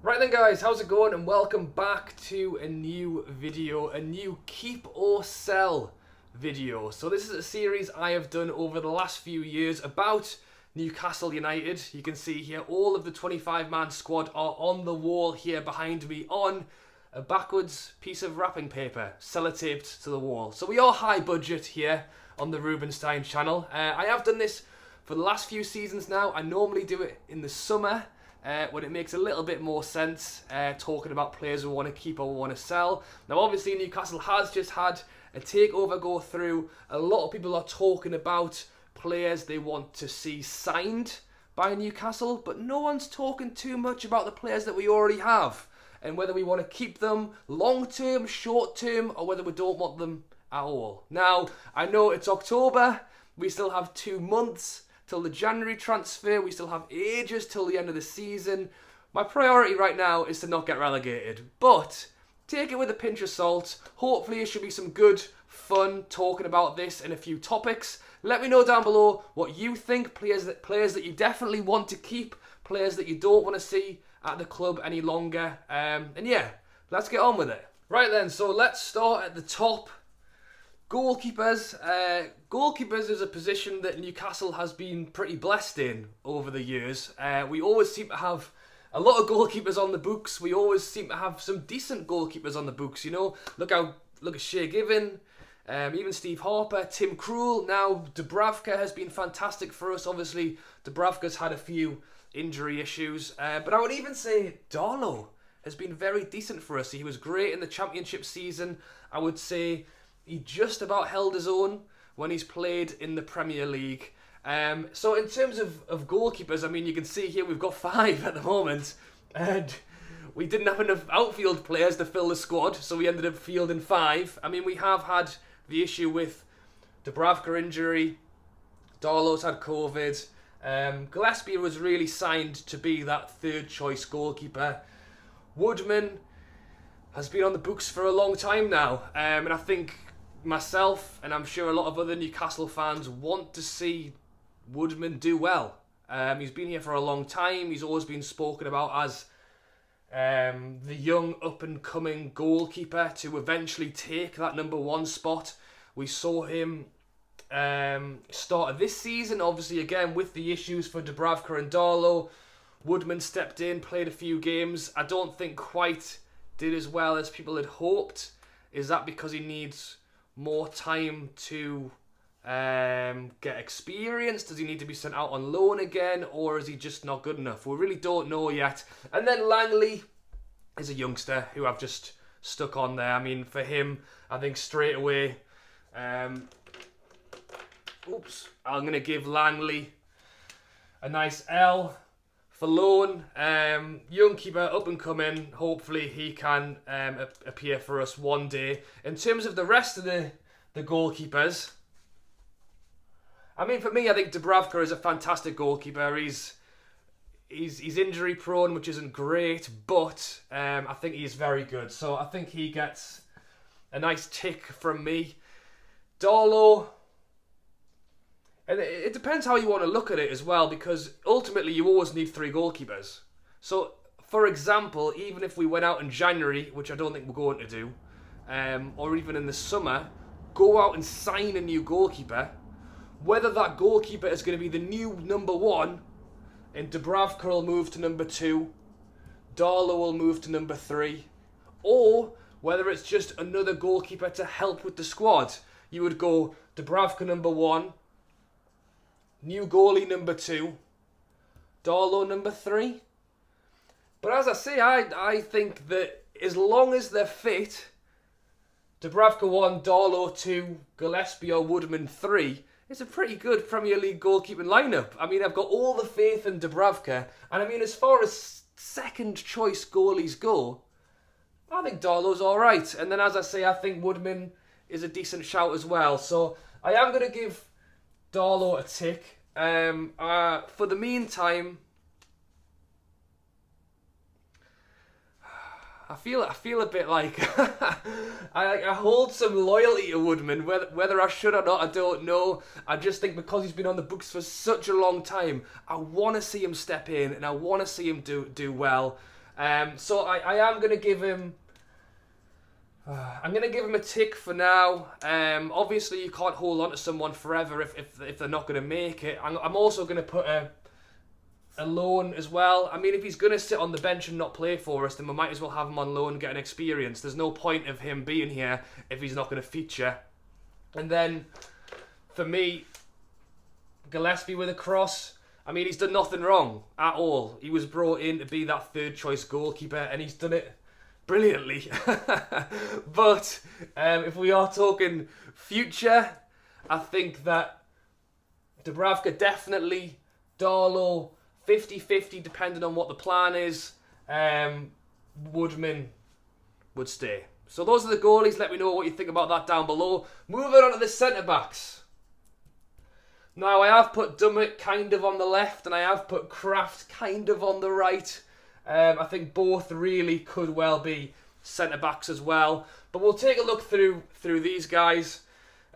Right then guys, how's it going, and welcome back to a new video, a new keep or sell video. So this is a series I have done over the last few years about Newcastle United. You can see here all of the 25-man squad are on the wall here behind me on a backwards piece of wrapping paper, sellotaped to the wall. So we are high budget here on the Roobenstein channel. I have done this for the last few seasons now. I normally do it in the summer, when it makes a little bit more sense, talking about players we want to keep or we want to sell. Now obviously Newcastle has just had a takeover go through. A lot of people are talking about players they want to see signed by Newcastle, but no one's talking too much about the players that we already have, and whether we want to keep them long term, short term, or whether we don't want them at all. Now, I know it's October, we still have 2 months till the January transfer, we still have ages till the end of the season. My priority right now is to not get relegated, but take it with a pinch of salt. Hopefully it should be some good fun talking about this and a few topics. Let me know down below what you think, players that you definitely want to keep, players that you don't want to see at the club any longer, and yeah, let's get on with it. Right then, so let's start at the top. Goalkeepers. Goalkeepers is a position that Newcastle has been pretty blessed in over the years. We always seem to have a lot of goalkeepers on the books. We always seem to have some decent goalkeepers on the books. You know, look at Shea Given, even Steve Harper, Tim Krul. Now Dubravka has been fantastic for us. Obviously, Dubravka's had a few injury issues, but I would even say Darlow has been very decent for us. He was great in the Championship season. I would say he just about held his own when he's played in the Premier League. So in terms of goalkeepers, I mean, you can see here we've got 5 at the moment, and we didn't have enough outfield players to fill the squad, so we ended up fielding 5. I mean, we have had the issue with Dubravka injury, Darlow's had COVID, Gillespie was really signed to be that third choice goalkeeper. Woodman has been on the books for a long time now, and I think myself, and I'm sure a lot of other Newcastle fans, want to see Woodman do well. He's been here for a long time. He's always been spoken about as the young up-and-coming goalkeeper to eventually take that number 1 spot. We saw him start this season, obviously again with the issues for Dubravka and Darlow. Woodman stepped in, played a few games. I don't think quite did as well as people had hoped. Is that because he needs more time to get experience? Does he need to be sent out on loan again, or is he just not good enough? We really don't know yet. And then Langley is a youngster who I've just stuck on there. I mean, for him, I think straight away, I'm going to give Langley a nice L for loan. Young keeper, up and coming. Hopefully he can appear for us one day. In terms of the rest of the goalkeepers, I mean, for me, I think Dubravka is a fantastic goalkeeper. He's injury prone, which isn't great, but I think he's very good. So I think he gets a nice tick from me. Darlow, and it depends how you want to look at it as well, because ultimately you always need 3 goalkeepers. So, for example, even if we went out in January, which I don't think we're going to do, or even in the summer, go out and sign a new goalkeeper, whether that goalkeeper is going to be the new number 1, and Dubravka will move to number 2, Darlow will move to number 3, or whether it's just another goalkeeper to help with the squad. You would go Dubravka number 1, new goalie number 2, Darlow number 3. But as I say, I think that as long as they're fit, Dubravka 1, Darlow 2, Gillespie or Woodman 3, it's a pretty good Premier League goalkeeping lineup. I mean, I've got all the faith in Dubravka, and I mean, as far as second choice goalies go, I think Darlow's alright. And then as I say, I think Woodman is a decent shout as well. So I am going to give Darlow a tick. For the meantime, I feel a bit like I hold some loyalty to Woodman. Whether I should or not, I don't know. I just think because he's been on the books for such a long time, I want to see him step in and I want to see him do well. So I am going to give him... I'm going to give him a tick for now. Obviously, you can't hold on to someone forever if they're not going to make it. I'm also going to put a loan as well. I mean, if he's going to sit on the bench and not play for us, then we might as well have him on loan and get an experience. There's no point of him being here if he's not going to feature. And then, for me, Gillespie with a cross. I mean, he's done nothing wrong at all. He was brought in to be that third choice goalkeeper, and he's done it brilliantly. But if we are talking future, I think that Dubravka definitely, Darlow 50-50 depending on what the plan is. Woodman would stay. So those are the goalies. Let me know what you think about that down below. Moving on to the centre-backs. Now, I have put Dummett kind of on the left, and I have put Kraft kind of on the right. I think both really could well be centre-backs as well. But we'll take a look through these guys.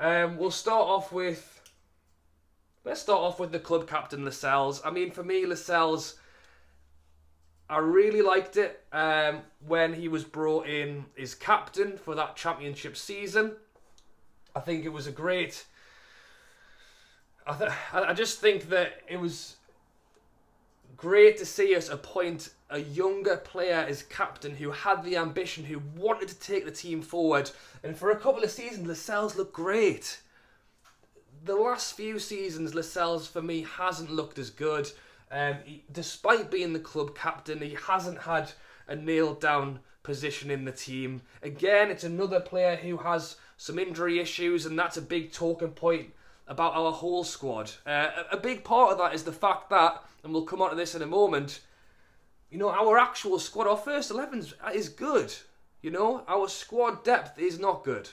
We'll start off with... Let's start off with the club captain, Lascelles. I mean, for me, Lascelles, I really liked it when he was brought in as captain for that championship season. I think it was a great... I just think that it was great to see us appoint a younger player as captain who had the ambition, who wanted to take the team forward. And for a couple of seasons, Lascelles looked great. The last few seasons, Lascelles, for me, hasn't looked as good. Despite being the club captain, he hasn't had a nailed-down position in the team. Again, it's another player who has some injury issues, and that's a big talking point about our whole squad. A big part of that is the fact that, and we'll come on to this in a moment, you know, our actual squad, our first 11 is good. You know, our squad depth is not good.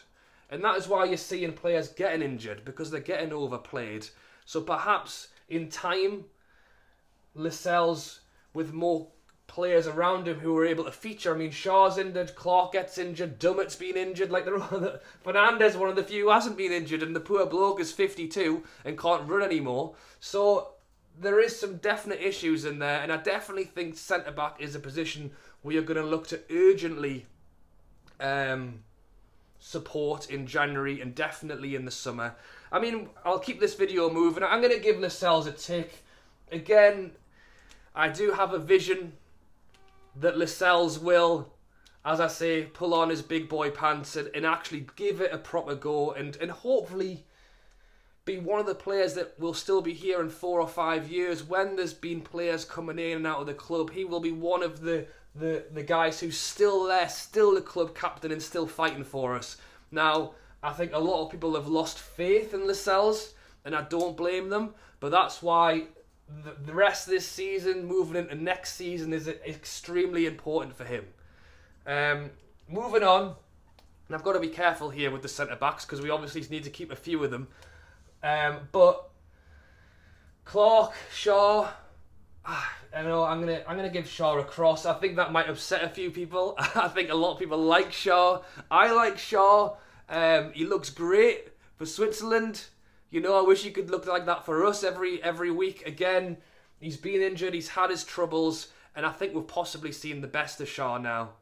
And that is why you're seeing players getting injured, because they're getting overplayed. So perhaps in time, Lascelles, with more players around him who are able to feature. I mean, Shaw's injured, Clark gets injured, Dummett's been injured. Like Fernandez, one of the few who hasn't been injured, and the poor bloke is 52 and can't run anymore. So there is some definite issues in there, and I definitely think centre-back is a position we are going to look to urgently support in January and definitely in the summer. I mean, I'll keep this video moving. I'm going to give Lascelles a tick. Again, I do have a vision that Lascelles will, as I say, pull on his big boy pants and actually give it a proper go and hopefully be one of the players that will still be here in 4 or 5 years when there's been players coming in and out of the club. He will be one of the guys who's still there, still the club captain and still fighting for us. Now, I think a lot of people have lost faith in Lascelles, and I don't blame them, but that's why the rest of this season, moving into next season, is extremely important for him. Moving on, and I've got to be careful here with the centre-backs because we obviously need to keep a few of them. But Clark, Shaw, I know I'm gonna give Shaw a cross. I think that might upset a few people. I think a lot of people like Shaw. I like Shaw. He looks great for Switzerland. You know, I wish he could look like that for us every week. Again, he's been injured, he's had his troubles, and I think we've possibly seen the best of Shaw now.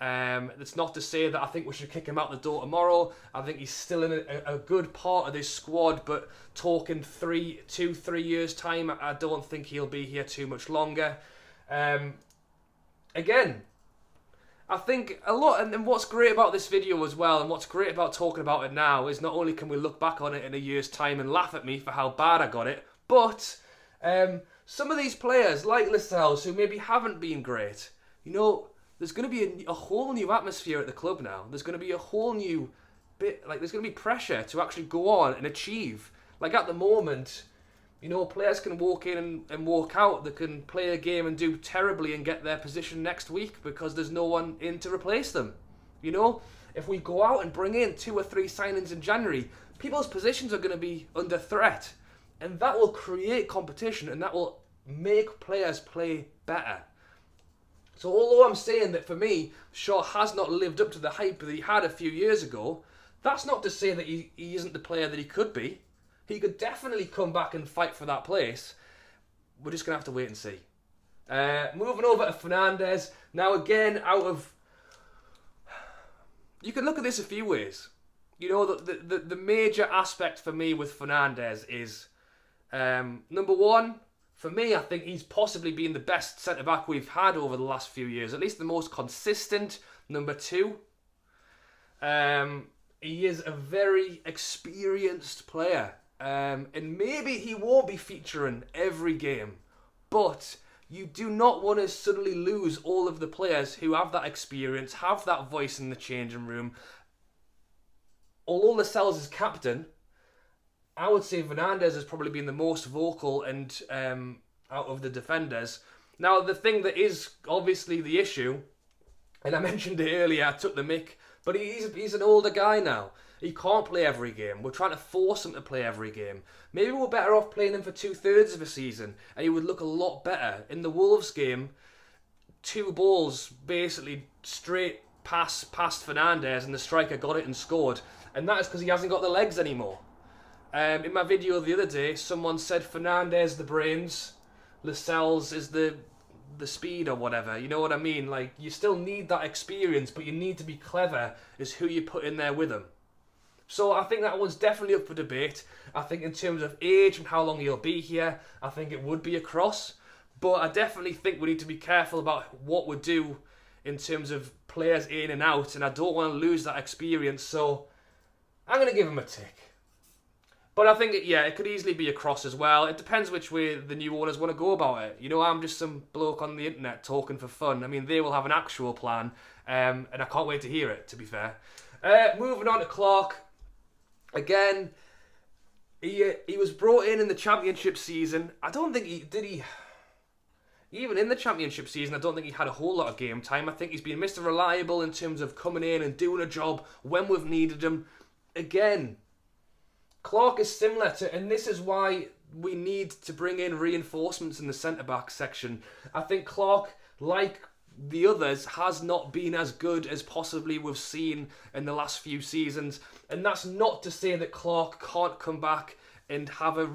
That's not to say that I think we should kick him out the door tomorrow. I think he's still in a good part of this squad, but talking 3 years time, I don't think he'll be here too much longer. Again, I think a lot, and what's great about this video as well, and what's great about talking about it now, is not only can we look back on it in a year's time and laugh at me for how bad I got it, but some of these players, like Lascelles, who maybe haven't been great, you know, there's going to be a whole new atmosphere at the club now. There's going to be a whole new bit, like there's going to be pressure to actually go on and achieve. Like at the moment, you know, players can walk in and walk out. They can play a game and do terribly and get their position next week because there's no one in to replace them. You know, if we go out and bring in 2 or 3 signings in January, people's positions are going to be under threat. And that will create competition and that will make players play better. So although I'm saying that for me, Shaw has not lived up to the hype that he had a few years ago, that's not to say that he isn't the player that he could be. He could definitely come back and fight for that place. We're just going to have to wait and see. Moving over to Fernandes. Now again, you can look at this a few ways. You know, the major aspect for me with Fernandes is, number one, for me, I think he's possibly been the best centre-back we've had over the last few years. At least the most consistent. Number two, he is a very experienced player. And maybe he won't be featuring every game. But you do not want to suddenly lose all of the players who have that experience, have that voice in the changing room. Although Lascelles is captain, I would say Fernandes has probably been the most vocal and out of the defenders. Now, the thing that is obviously the issue, and I mentioned it earlier, I took the mick, but he's an older guy now. He can't play every game. We're trying to force him to play every game. Maybe we're better off playing him for 2/3 of a season, and he would look a lot better. In the Wolves game, 2 balls basically straight past Fernandes, and the striker got it and scored. And that is because he hasn't got the legs anymore. In my video the other day, someone said Fernandes the brains, Lascelles is the speed or whatever. You know what I mean? Like, you still need that experience, but you need to be clever as who you put in there with him. So I think that one's definitely up for debate. I think in terms of age and how long he'll be here, I think it would be a cross. But I definitely think we need to be careful about what we do in terms of players in and out, and I don't want to lose that experience, so I'm going to give him a tick. But I think, it could easily be a cross as well. It depends which way the new owners want to go about it. You know, I'm just some bloke on the internet talking for fun. I mean, they will have an actual plan, and I can't wait to hear it, to be fair. Moving on to Clark. Again, he was brought in the championship season. I don't think even in the championship season, I don't think he had a whole lot of game time. I think he's been Mr. Reliable in terms of coming in and doing a job when we've needed him. Again, Clark is similar to, and this is why we need to bring in reinforcements in the centre-back section. I think Clark, like the others, has not been as good as possibly we've seen in the last few seasons. And that's not to say that Clark can't come back and have a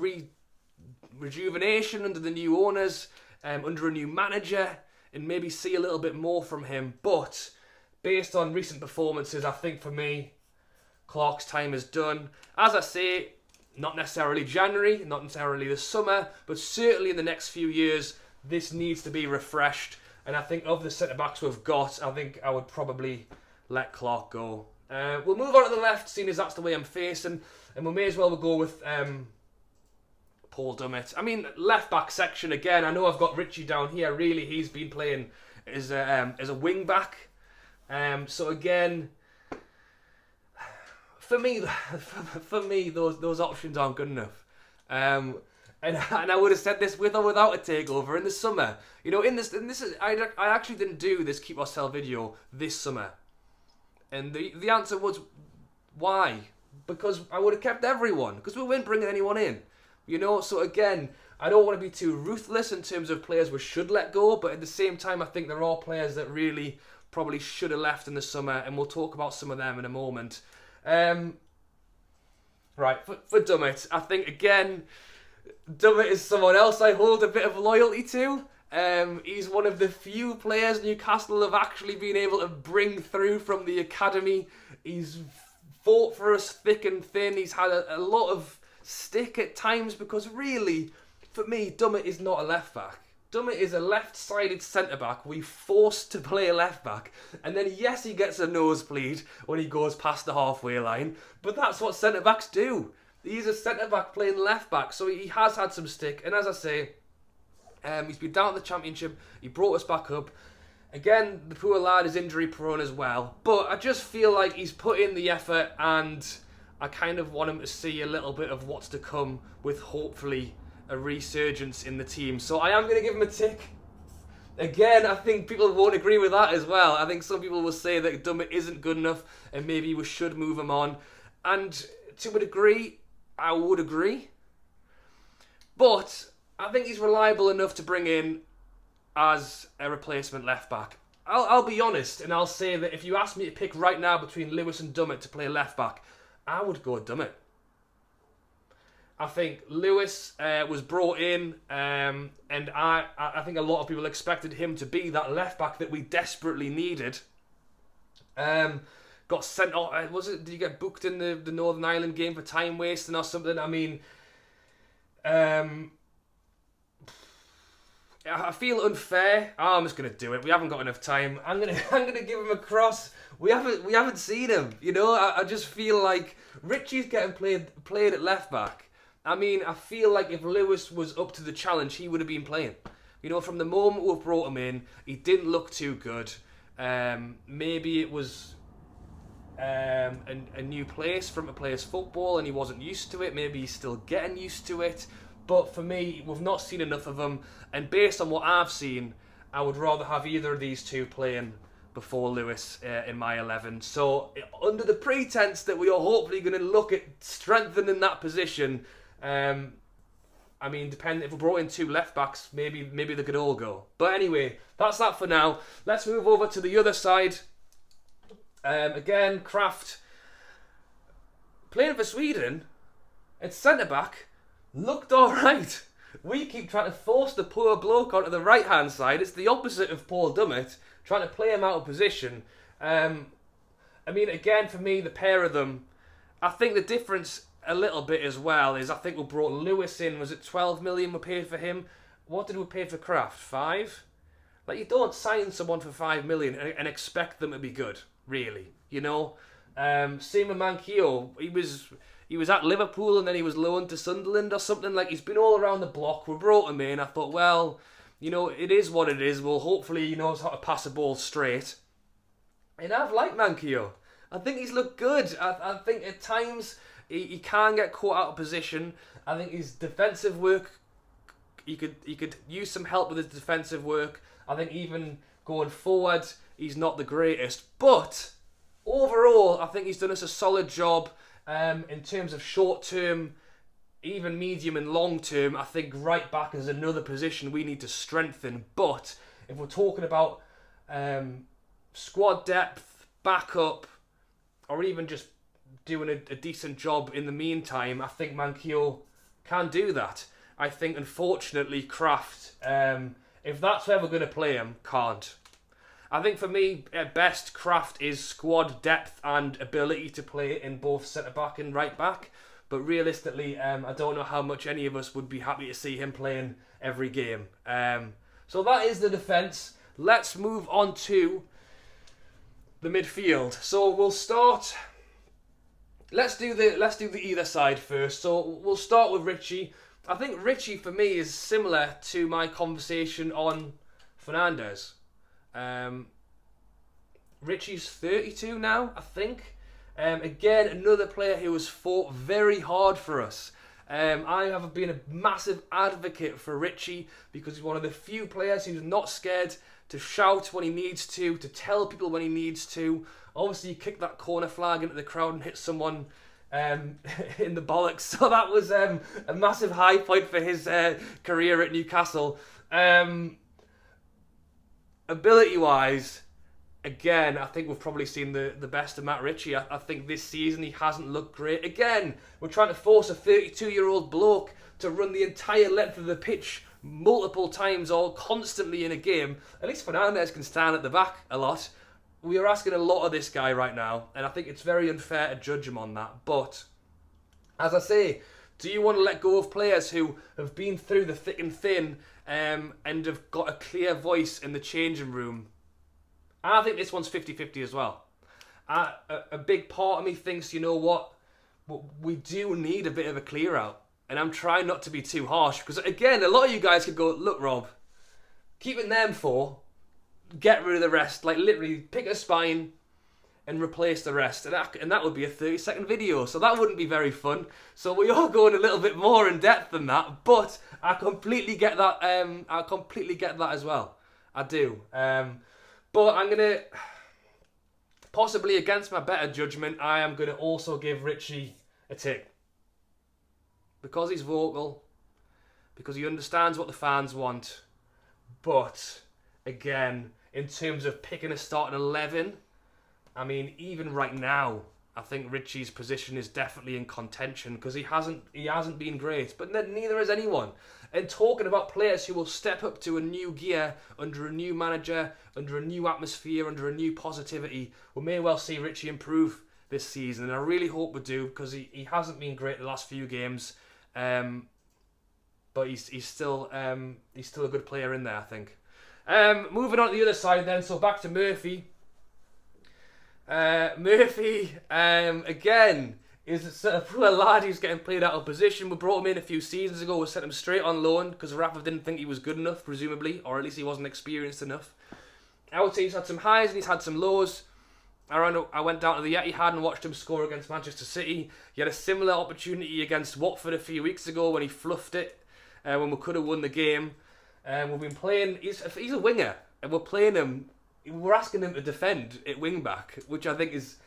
rejuvenation under the new owners, under a new manager, and maybe see a little bit more from him. But based on recent performances, I think for me, Clark's time is done. As I say, not necessarily January, not necessarily the summer, but certainly in the next few years, this needs to be refreshed. And I think of the centre-backs we've got, I think I would probably let Clark go. We'll move on to the left, seeing as that's the way I'm facing. And we may as well go with Paul Dummett. I mean, left-back section again. I know I've got Richie down here. Really, he's been playing as a wing-back. So again, for me, those options aren't good enough. And I would have said this with or without a takeover in the summer. You know, I actually didn't do this Keep Ourselves video this summer. And the answer was, why? Because I would have kept everyone. Because we weren't bringing anyone in. You know, so again, I don't want to be too ruthless in terms of players we should let go. But at the same time, I think there are players that really probably should have left in the summer. And we'll talk about some of them in a moment. Right, for Dummett, I think, again, Dummett is someone else I hold a bit of loyalty to. He's one of the few players Newcastle have actually been able to bring through from the academy. He's fought for us thick and thin. He's had a lot of stick at times because really, for me, Dummett is not a left-back. Dummett is a left-sided centre-back we forced to play left-back. And then, yes, he gets a nosebleed when he goes past the halfway line. But that's what centre-backs do. He's a centre-back playing left-back, so he has had some stick. And as I say, he's been down at the championship. He brought us back up. Again, the poor lad is injury-prone as well. But I just feel like he's put in the effort, and I kind of want him to see a little bit of what's to come with hopefully a resurgence in the team. So I am going to give him a tick. Again, I think people won't agree with that as well. I think some people will say that Dummett isn't good enough and maybe we should move him on. And to a degree, I would agree. But I think he's reliable enough to bring in as a replacement left-back. I'll be honest and I'll say that if you ask me to pick right now between Lewis and Dummett to play left-back, I would go Dummett. I think Lewis was brought in, and I think a lot of people expected him to be that left back that we desperately needed. Got sent off. Did he get booked in the Northern Ireland game for time wasting or something? I mean, I feel unfair. Oh, I'm just gonna do it. We haven't got enough time. I'm gonna give him a cross. We haven't seen him. You know, I just feel like Richie's getting played at left back. I mean, I feel like if Lewis was up to the challenge, he would have been playing. You know, from the moment we brought him in, he didn't look too good. Maybe it was a new place from a player's football and he wasn't used to it. Maybe he's still getting used to it. But for me, we've not seen enough of him. And based on what I've seen, I would rather have either of these two playing before Lewis in my 11. So under the pretense that we are hopefully going to look at strengthening that position, I mean, if we brought in two left backs, maybe they could all go. But anyway, that's that for now. Let's move over to the other side. Again, Kraft playing for Sweden at centre back looked alright. We keep trying to force the poor bloke onto the right hand side. It's the opposite of Paul Dummett, trying to play him out of position. I mean, again, for me, the pair of them, I think the difference a little bit as well is I think we brought Lewis in. Was it 12 million we paid for him? What did we pay for Kraft? 5? Like, you don't sign someone for 5 million and expect them to be good, really. You know? Same with Manquillo. He was at Liverpool and then he was loaned to Sunderland or something. Like, he's been all around the block. We brought him in. I thought, well, you know, it is what it is. Well, hopefully he knows how to pass a ball straight. And I've liked Manquillo. I think he's looked good. I think at times he can get caught out of position. I think his defensive work, he could use some help with his defensive work. I think even going forward, he's not the greatest. But overall, I think he's done us a solid job in terms of short term, even medium and long term. I think right back is another position we need to strengthen. But if we're talking about squad depth, backup, or even just doing a decent job in the meantime, I think Manquillo can do that. I think, unfortunately, Kraft, if that's where we're going to play him, can't. I think for me, at best, Kraft is squad depth and ability to play in both centre-back and right-back. But realistically, I don't know how much any of us would be happy to see him playing every game. So that is the defence. Let's move on to the midfield. So we'll start. Let's do the either side first. So we'll start with Richie. I think Richie for me is similar to my conversation on Fernandes. Richie's 32 now, I think. Again, another player who has fought very hard for us. I have been a massive advocate for Richie because he's one of the few players who's not scared to shout when he needs to tell people when he needs to. Obviously, he kicked that corner flag into the crowd and hit someone in the bollocks. So that was a massive high point for his career at Newcastle. Ability-wise, again, I think we've probably seen the best of Matt Ritchie. I think this season he hasn't looked great. Again, we're trying to force a 32-year-old bloke to run the entire length of the pitch multiple times, all constantly in a game. At least Fernandes can stand at the back a lot. We are asking a lot of this guy right now, and I think it's very unfair to judge him on that. But, as I say, do you want to let go of players who have been through the thick and thin and have got a clear voice in the changing room? And I think this one's 50-50 as well. A big part of me thinks, you know what, we do need a bit of a clear out. And I'm trying not to be too harsh, because again, a lot of you guys could go, look Rob, keeping them for, get rid of the rest. Like literally pick a spine and replace the rest. And that would be a 30-second video. So that wouldn't be very fun. So we are going a little bit more in depth than that. But I completely get that. I completely get that as well. I do. But I'm going to, possibly against my better judgment, I am going to also give Richie a tick. Because he's vocal. Because he understands what the fans want. But, again, in terms of picking a starting 11, I mean, even right now, I think Richie's position is definitely in contention because he hasn't been great, but neither has anyone. And talking about players who will step up to a new gear under a new manager, under a new atmosphere, under a new positivity, we may well see Richie improve this season, and I really hope we do because he hasn't been great the last few games, but he's still a good player in there, I think. Moving on to the other side then, so back to Murphy. Murphy, again, is a poor lad who's getting played out of position. We brought him in a few seasons ago. We sent him straight on loan because Rafa didn't think he was good enough, presumably, or at least he wasn't experienced enough. I would say he's had some highs and he's had some lows. I went down to the Etihad and watched him score against Manchester City. He had a similar opportunity against Watford a few weeks ago when he fluffed it, when we could have won the game. We've been playing. He's a winger, and we're playing him. We're asking him to defend at wing back, which I think is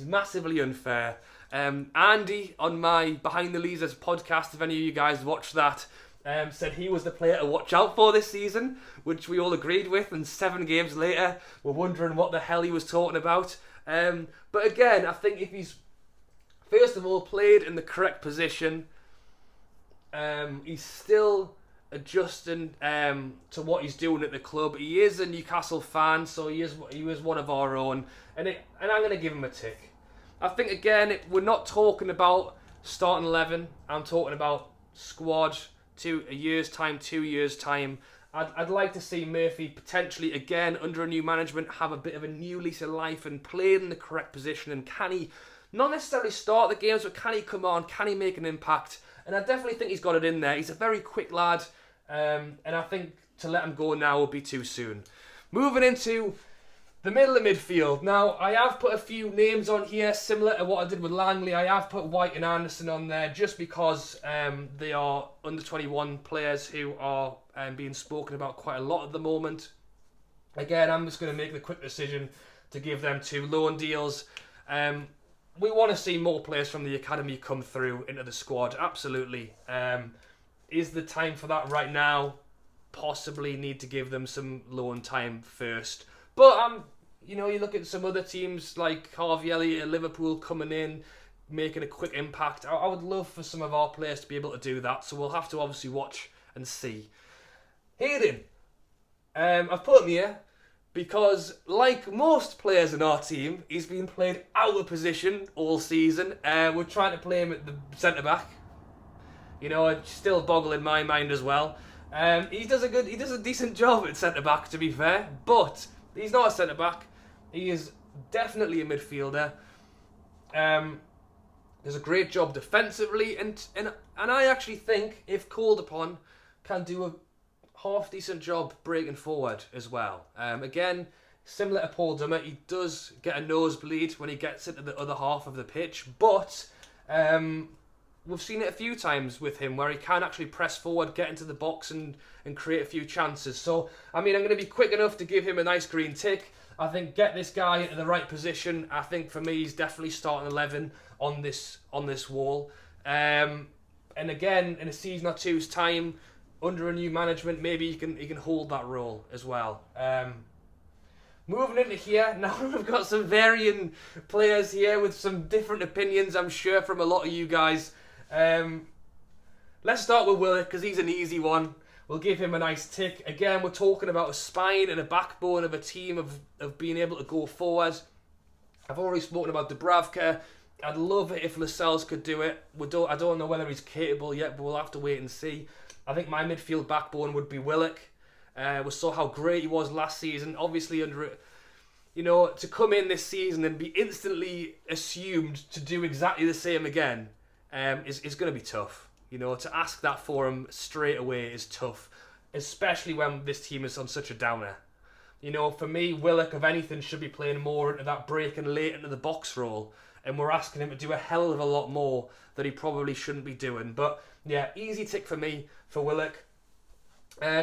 massively unfair. Andy on my Behind the Leazers podcast, if any of you guys watched that, said he was the player to watch out for this season, which we all agreed with. And 7 games later, we're wondering what the hell he was talking about. But again, I think if he's first of all played in the correct position, he's still adjusting to what he's doing at the club. He is a Newcastle fan, so he is one of our own, and I'm going to give him a tick. I think again, we're not talking about starting 11. I'm talking about squad to a year's time, 2 years time. I'd like to see Murphy potentially again under a new management have a bit of a new lease of life and play in the correct position. And can he not necessarily start the games, but can he come on? Can he make an impact? And I definitely think he's got it in there. He's a very quick lad. And I think to let him go now would be too soon. Moving into the middle of midfield. Now, I have put a few names on here similar to what I did with Langley. I have put White and Anderson on there just because they are under 21 players who are being spoken about quite a lot at the moment. Again, I'm just going to make the quick decision to give them 2 loan deals. We want to see more players from the academy come through into the squad, absolutely. Is the time for that right now? Possibly need to give them some loan time first. But you look at some other teams like Harvey Elliott at Liverpool coming in, making a quick impact. I would love for some of our players to be able to do that. So we'll have to obviously watch and see. Hayden, I've put him here because, like most players in our team, he's been played out of position all season. We're trying to play him at the centre back. It's still boggling my mind as well. He does a decent job at centre back, to be fair, but he's not a centre back. He is definitely a midfielder. Does a great job defensively, and I actually think, if called upon, can do a half decent job breaking forward as well. Again, similar to Paul Dummer, he does get a nosebleed when he gets into the other half of the pitch, but we've seen it a few times with him where he can actually press forward, get into the box and create a few chances. So, I'm going to be quick enough to give him a nice green tick. I think get this guy into the right position. I think for me, he's definitely starting 11 on this wall. And again, in a season or two's time, under a new management, maybe he can hold that role as well. Moving into here, now we've got some varying players here with some different opinions, I'm sure, from a lot of you guys. Let's start with Willock because he's an easy one. We'll give him a nice tick. Again, we're talking about a spine and a backbone of a team of being able to go forward. I've already spoken about Dubravka. I'd love it if Lascelles could do it. I don't know whether he's capable yet, but we'll have to wait and see. I think my midfield backbone would be Willock. We saw how great he was last season. Obviously, to come in this season and be instantly assumed to do exactly the same again is going to be tough. To ask that for him straight away is tough, especially when this team is on such a downer. For me, Willock, if anything, should be playing more into that breaking late into the box role, and we're asking him to do a hell of a lot more that he probably shouldn't be doing. But yeah, easy tick for me for Willock.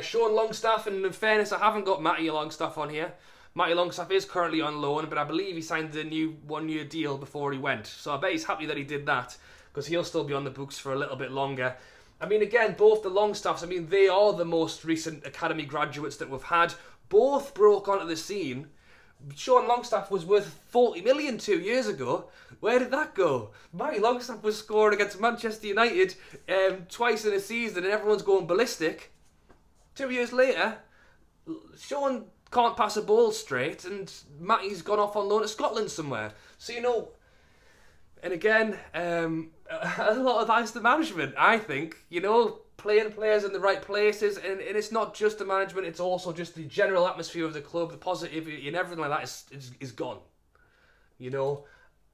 Sean Longstaff, and in fairness, I haven't got Matty Longstaff on here. Matty Longstaff is currently on loan, but I believe he signed a new 1-year deal before he went. So I bet he's happy that he did that, because he'll still be on the books for a little bit longer. Again, both the Longstaffs, they are the most recent academy graduates that we've had. Both broke onto the scene Sean Longstaff was worth 40 million 2 years ago. Where did that go? Matty Longstaff was scoring against Manchester United twice in a season and everyone's going ballistic. 2 years later, Sean can't pass a ball straight and Matty's gone off on loan to Scotland somewhere. So, you know, and again, a lot of that's the management, I think. You know, playing players in the right places, and it's not just the management, it's also just the general atmosphere of the club, the positivity and everything like that is gone. You know,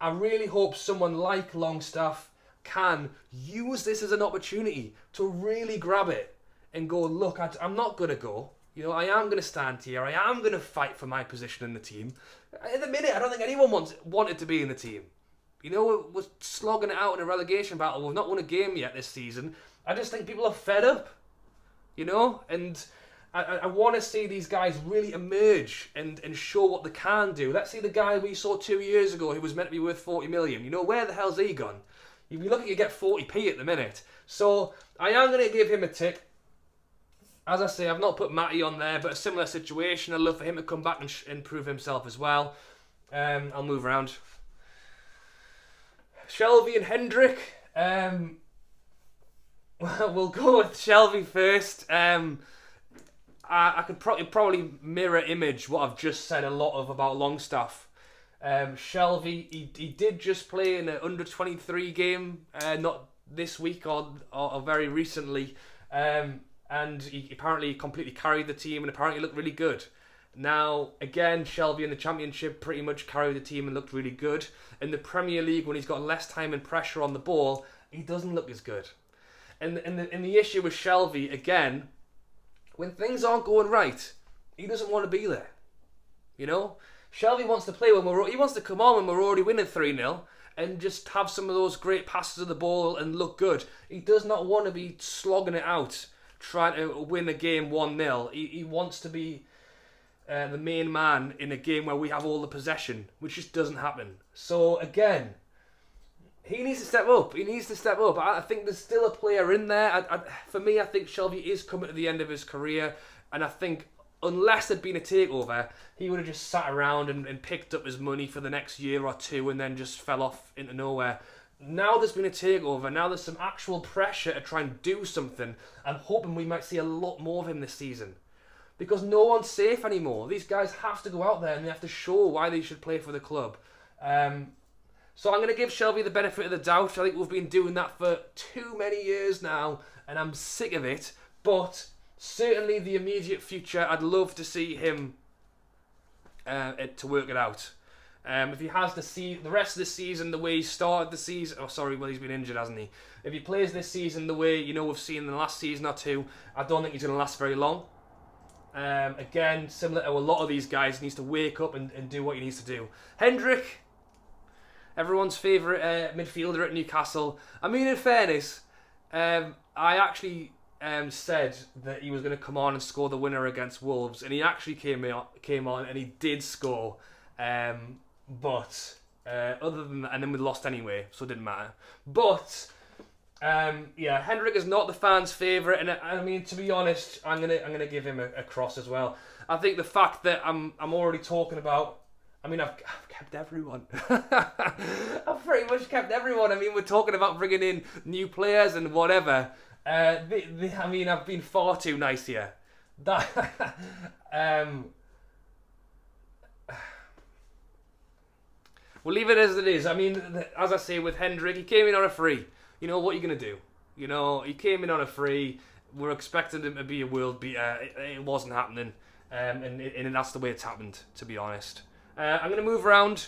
I really hope someone like Longstaff can use this as an opportunity to really grab it and go, look, I'm not going to go. You know, I am going to stand here. I am going to fight for my position in the team. At the minute, I don't think anyone wanted to be in the team. You know, we're slogging it out in a relegation battle. We've not won a game yet this season. I just think people are fed up, you know? And I want to see these guys really emerge and show what they can do. Let's see the guy we saw 2 years ago who was meant to be worth 40 million. You know, where the hell's he gone? You'd be lucky to get 40p at the minute. So I am going to give him a tick. As I say, I've not put Matty on there, but a similar situation. I'd love for him to come back and prove himself as well. I'll move around. Shelvey and Hendrick. We'll go with Shelvey first. I could probably mirror image what I've just said a lot of about Longstaff. Shelvey, he did just play in an under-23 game, not this week or very recently, and he apparently completely carried the team and apparently looked really good. Now, again, Shelvey in the Championship pretty much carried the team and looked really good. In the Premier League, when he's got less time and pressure on the ball, he doesn't look as good. And the issue with Shelvey, again, when things aren't going right, he doesn't want to be there. You know? Shelvey wants to play he wants to come on when we're already winning 3-0 and just have some of those great passes of the ball and look good. He does not want to be slogging it out, trying to win a game 1-0. He wants to be the main man in a game where we have all the possession, which just doesn't happen. So again, he needs to step up. I think there's still a player in there. For me, I think Shelvey is coming to the end of his career, and I think unless there'd been a takeover, he would have just sat around and picked up his money for the next year or two and then just fell off into nowhere. Now there's been a takeover, now there's some actual pressure to try and do something. I'm hoping we might see a lot more of him this season. Because no one's safe anymore. These guys have to go out there and they have to show why they should play for the club. So I'm going to give Shelvey the benefit of the doubt. I think we've been doing that for too many years now, and I'm sick of it. But certainly the immediate future, I'd love to see him to work it out. If he has the rest of the season the way he started the season... Oh, sorry, well, he's been injured, hasn't he? If he plays this season the way, you know, we've seen in the last season or two, I don't think he's going to last very long. Again, similar to a lot of these guys, he needs to wake up and do what he needs to do. Hendrick, everyone's favourite midfielder at Newcastle. I mean, in fairness, I actually said that he was going to come on and score the winner against Wolves, and he actually came on and he did score. But other than that, and then we lost anyway, so it didn't matter. But yeah, Hendrick is not the fans' favourite, and I mean, to be honest, I'm gonna give him a cross as well. I think the fact that I'm already talking about, I mean, I've kept everyone. I've pretty much kept everyone. I mean, we're talking about bringing in new players and whatever. I mean, I've been far too nice here. We'll leave it as it is. I mean, as I say with Hendrick, he came in on a free. You know, what are you going to do? You know, he came in on a free. We're expecting him to be a world beater. It wasn't happening. And that's the way it's happened, to be honest. I'm going to move around.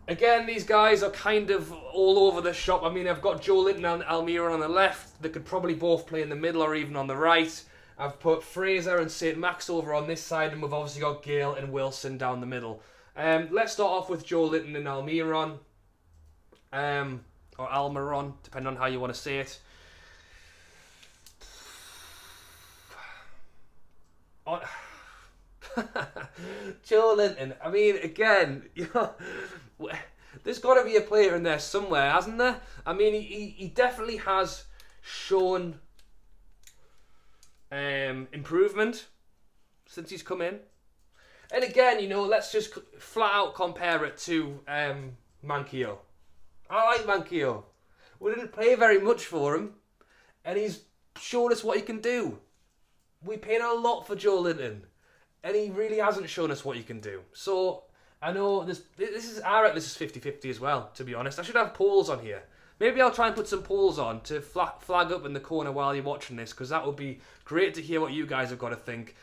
Again, these guys are kind of all over the shop. I mean, I've got Joe Linton and Almiron on the left. They could probably both play in the middle or even on the right. I've put Fraser and St. Max over on this side, and we've obviously got Gale and Wilson down the middle. Let's start off with Joe Linton and Almiron. Or Almiron, depending on how you want to say it. Joe Linton. I mean, again, you know, there's got to be a player in there somewhere, hasn't there? I mean, he definitely has shown improvement since he's come in. And again, you know, let's just flat out compare it to Manquillo. I like Manquillo. We didn't pay very much for him, and he's shown us what he can do. We paid a lot for Joe Linton, and he really hasn't shown us what he can do. So I know I reckon this is 50-50 as well, to be honest. I should have polls on here. Maybe I'll try and put some polls on to flag up in the corner while you're watching this, because that would be great to hear what you guys have got to think.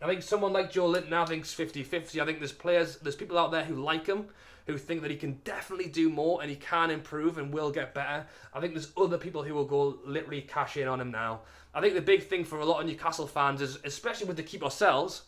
I think someone like Joe Linton, I think, is 50-50. I think there's people out there who like him, who think that he can definitely do more and he can improve and will get better. I think there's other people who will go literally cash in on him now. I think the big thing for a lot of Newcastle fans is, especially with the keep ourselves,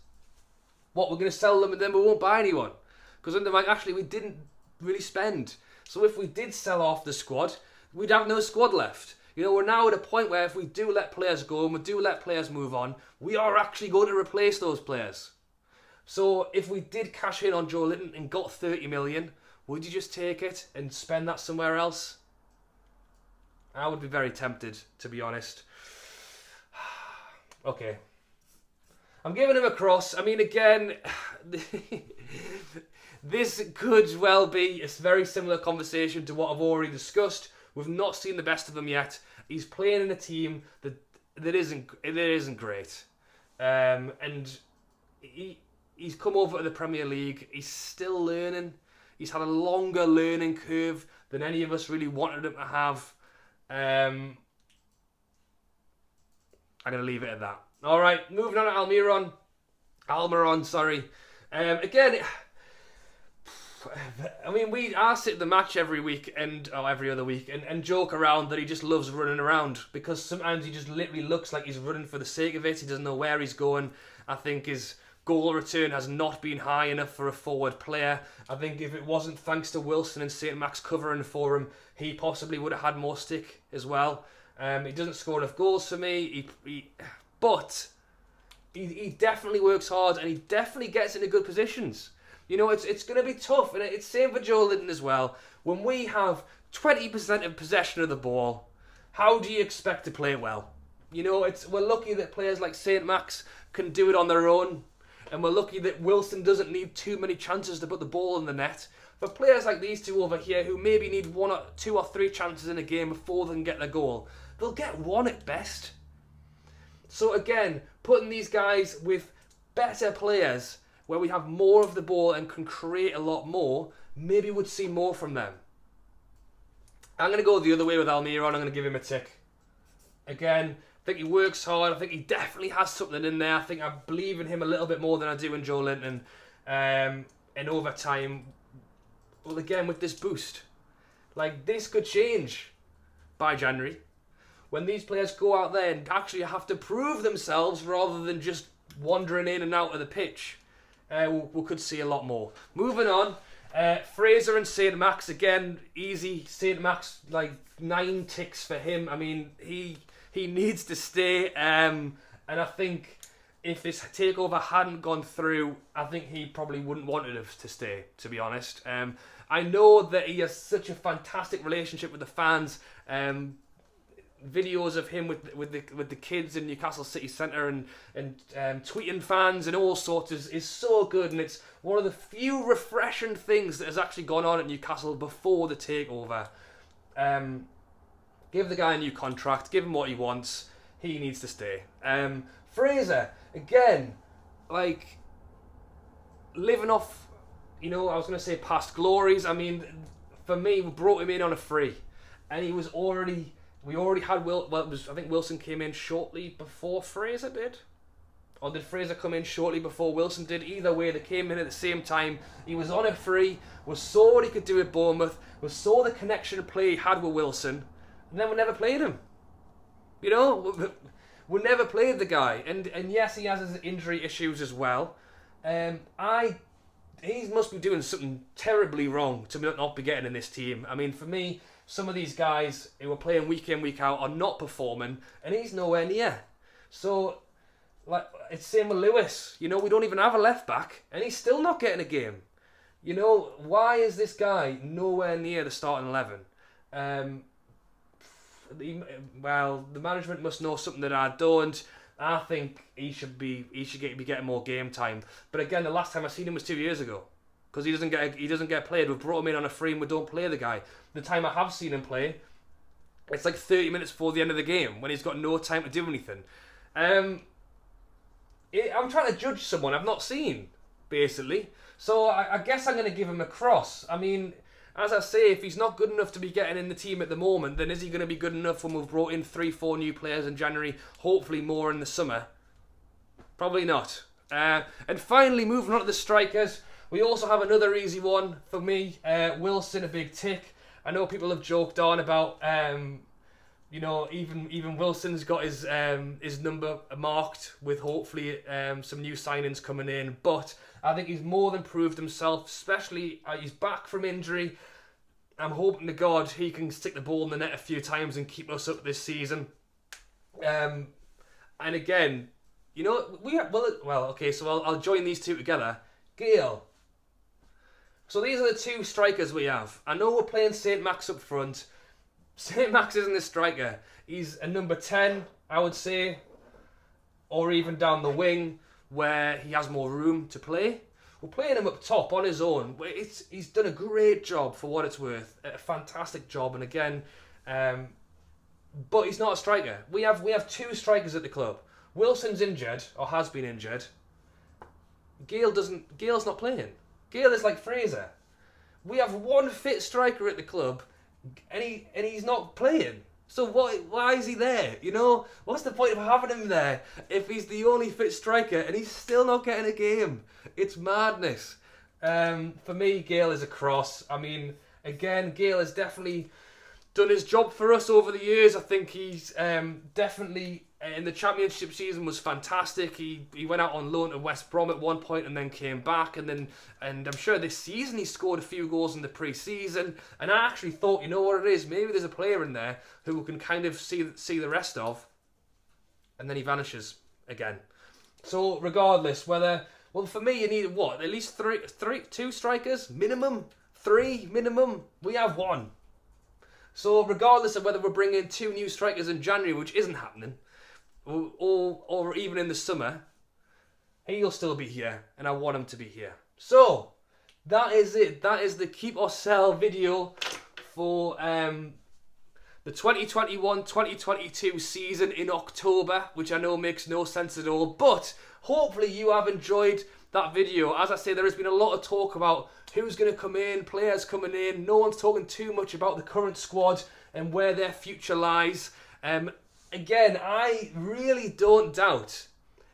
what we're going to sell them and then we won't buy anyone. Because they're like, actually, we didn't really spend. So if we did sell off the squad, we'd have no squad left. You know, we're now at a point where if we do let players go and we do let players move on, we are actually going to replace those players. So if we did cash in on Joe Linton and got 30 million, would you just take it and spend that somewhere else? I would be very tempted, to be honest. Okay. I'm giving him a cross. I mean, again, this could well be a very similar conversation to what I've already discussed. We've not seen the best of him yet. He's playing in a team that isn't great, and he's come over to the Premier League. He's still learning. He's had a longer learning curve than any of us really wanted him to have. I'm going to leave it at that. All right, moving on to Almiron, sorry. Again, I mean, I sit the match every week every other week and joke around that he just loves running around, because sometimes he just literally looks like he's running for the sake of it. He doesn't know where he's going. I think his goal return has not been high enough for a forward player. I think if it wasn't thanks to Wilson and St. Max covering for him, he possibly would have had more stick as well. He doesn't score enough goals for me. But he definitely works hard and he definitely gets into good positions. You know, it's going to be tough, and it's same for Joe Linton as well. When we have 20% of possession of the ball, how do you expect to play well? You know, we're lucky that players like St. Max can do it on their own, and we're lucky that Wilson doesn't need too many chances to put the ball in the net. For players like these two over here, who maybe need 1 or 2 or 3 chances in a game before they can get a goal, they'll get 1 at best. So again, putting these guys with better players, where we have more of the ball and can create a lot more, maybe we'd see more from them. I'm going to go the other way with Almiron. I'm going to give him a tick. Again, I think he works hard. I think he definitely has something in there. I think I believe in him a little bit more than I do in Joe Linton. And over time, well, again, with this boost, like, this could change by January, when these players go out there and actually have to prove themselves rather than just wandering in and out of the pitch. We could see a lot more. Moving on, Fraser and St. Max, again, easy. St. Max, like 9 ticks for him. I mean, he needs to stay. And I think if this takeover hadn't gone through, I think he probably wouldn't wanted us to stay, to be honest. I know that he has such a fantastic relationship with the fans. Videos of him with the kids in Newcastle City Centre and tweeting fans and all sorts is so good, and it's one of the few refreshing things that has actually gone on at Newcastle before the takeover. Give the guy a new contract, give him what he wants. He needs to stay. Fraser, again, like, living off, you know, I was going to say past glories. I mean, for me, we brought him in on a free, and he was already. We already had I think Wilson came in shortly before Fraser did. Or did Fraser come in shortly before Wilson did? Either way, they came in at the same time. He was on a free. We saw what he could do at Bournemouth. We saw the connection and play he had with Wilson. And then we never played him. You know, we never played the guy. And yes, he has his injury issues as well. He must be doing something terribly wrong to not be getting in this team. I mean, for me, some of these guys who are playing week in, week out are not performing, and he's nowhere near. So, like, it's same with Lewis. You know, we don't even have a left back, and he's still not getting a game. You know, why is this guy nowhere near the starting 11? Well, the management must know something that I don't. I think he should be getting more game time. But again, the last time I seen him was 2 years ago, because he doesn't get played. We've brought him in on a free and we don't play the guy. The time I have seen him play, it's like 30 minutes before the end of the game when he's got no time to do anything. I'm trying to judge someone I've not seen, basically. So I guess I'm going to give him a cross. I mean, as I say, if he's not good enough to be getting in the team at the moment, then is he going to be good enough when we've brought in 3-4 new players in January, hopefully more in the summer? Probably not. And finally, moving on to the strikers, we also have another easy one for me. Wilson, a big tick. I know people have joked on about, even Wilson's got his number marked with hopefully some new signings coming in. But I think he's more than proved himself, especially he's back from injury. I'm hoping to God he can stick the ball in the net a few times and keep us up this season. And again, so I'll join these two together. Gale. So these are the two strikers we have. I know we're playing St. Max up front. St. Max isn't a striker. He's a number 10, I would say, or even down the wing where he has more room to play. We're playing him up top on his own. He's done a great job for what it's worth. A fantastic job. And again, but he's not a striker. We have two strikers at the club. Wilson's injured, or has been injured. Gale's not playing. Gale is like Fraser. We have one fit striker at the club, and he's not playing. So why is he there? What's the point of having him there if he's the only fit striker and he's still not getting a game? It's madness. For me, Gale is a cross. I mean, again, Gale has definitely done his job for us over the years. I think he's definitely in the championship season was fantastic. He went out on loan to West Brom at one point and then came back, and I'm sure this season he scored a few goals in the pre-season. And I actually thought, you know what it is, maybe there's a player in there who we can kind of see the rest of, and then he vanishes again. So regardless, for me you need what, at least two strikers minimum, 3 minimum. We have 1. So regardless of whether we're bringing 2 new strikers in January, which isn't happening, or even in the summer, he'll still be here, and I want him to be here. So that is it. That is the keep or sell video for the 2021-2022 season in October, which I know makes no sense at all, but hopefully you have enjoyed that video. As I say, there has been a lot of talk about who's going to come in, players coming in. No one's talking too much about the current squad and where their future lies. Again, I really don't doubt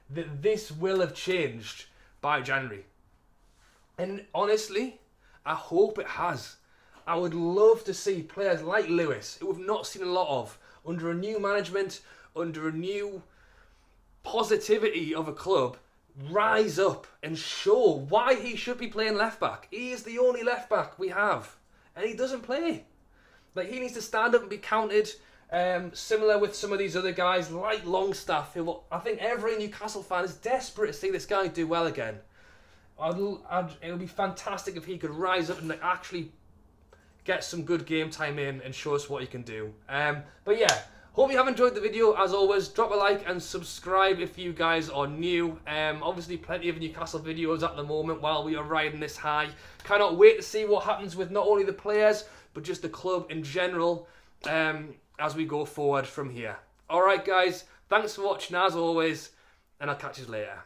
that this will have changed by January. And honestly, I hope it has. I would love to see players like Lewis, who we've not seen a lot of, under a new management, under a new positivity of a club, rise up and show why he should be playing left back. He is the only left back we have, and he doesn't play. Like, he needs to stand up and be counted. Similar with some of these other guys like Longstaff, who I think every Newcastle fan is desperate to see this guy do well again. It would be fantastic if he could rise up and actually get some good game time in and show us what he can do. But yeah, hope you have enjoyed the video. As always, drop a like and subscribe if you guys are new. Obviously plenty of Newcastle videos at the moment while we are riding this high. Cannot wait to see what happens with not only the players but just the club in general as we go forward from here. Alright guys, thanks for watching as always, and I'll catch you later.